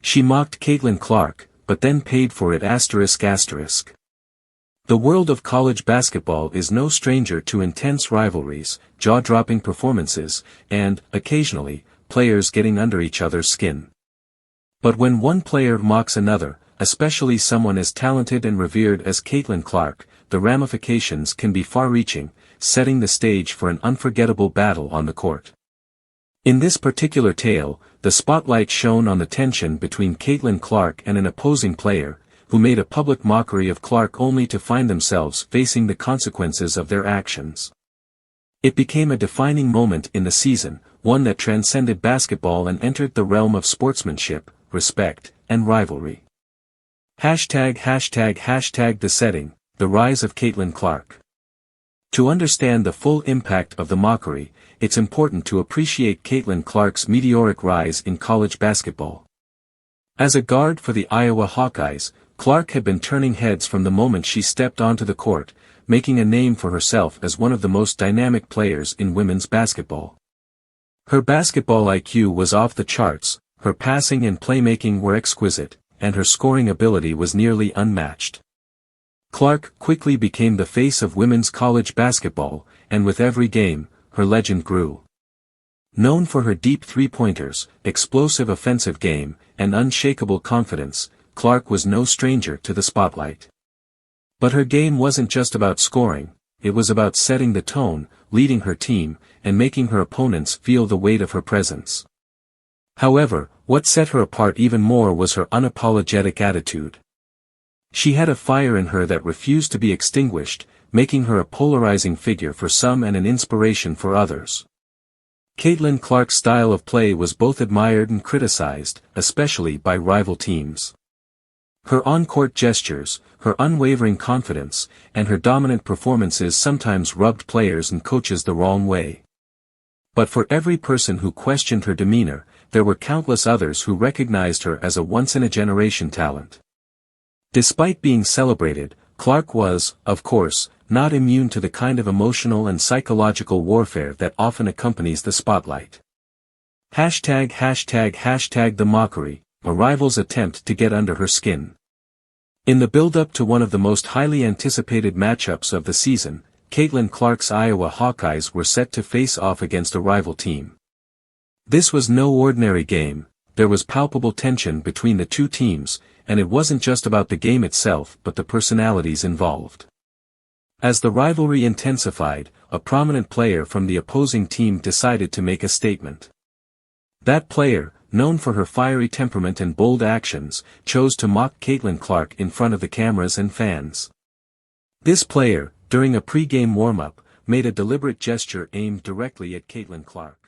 She mocked Caitlin Clark, but then paid for it ***. The world of college basketball is no stranger to intense rivalries, jaw-dropping performances, and, occasionally, players getting under each other's skin. But when one player mocks another, especially someone as talented and revered as Caitlin Clark, the ramifications can be far-reaching, setting the stage for an unforgettable battle on the court. In this particular tale, the spotlight shone on the tension between Caitlin Clark and an opposing player, who made a public mockery of Clark only to find themselves facing the consequences of their actions. It became a defining moment in the season, one that transcended basketball and entered the realm of sportsmanship, respect, and rivalry. #The setting, the rise of Caitlin Clark. To understand the full impact of the mockery, it's important to appreciate Caitlin Clark's meteoric rise in college basketball. As a guard for the Iowa Hawkeyes, Clark had been turning heads from the moment she stepped onto the court, making a name for herself as one of the most dynamic players in women's basketball. Her basketball IQ was off the charts, her passing and playmaking were exquisite, and her scoring ability was nearly unmatched. Clark quickly became the face of women's college basketball, and with every game, her legend grew. Known for her deep three-pointers, explosive offensive game, and unshakable confidence, Clark was no stranger to the spotlight. But her game wasn't just about scoring, it was about setting the tone, leading her team, and making her opponents feel the weight of her presence. However, what set her apart even more was her unapologetic attitude. She had a fire in her that refused to be extinguished, making her a polarizing figure for some and an inspiration for others. Caitlin Clark's style of play was both admired and criticized, especially by rival teams. Her on-court gestures, her unwavering confidence, and her dominant performances sometimes rubbed players and coaches the wrong way. But for every person who questioned her demeanor, there were countless others who recognized her as a once-in-a-generation talent. Despite being celebrated, Clark was, of course, not immune to the kind of emotional and psychological warfare that often accompanies the spotlight. #The mockery, a rival's attempt to get under her skin. In the build-up to one of the most highly anticipated matchups of the season, Caitlin Clark's Iowa Hawkeyes were set to face off against a rival team. This was no ordinary game, there was palpable tension between the two teams, and it wasn't just about the game itself but the personalities involved. As the rivalry intensified, a prominent player from the opposing team decided to make a statement. That player, known for her fiery temperament and bold actions, chose to mock Caitlin Clark in front of the cameras and fans. This player, during a pre-game warm-up, made a deliberate gesture aimed directly at Caitlin Clark.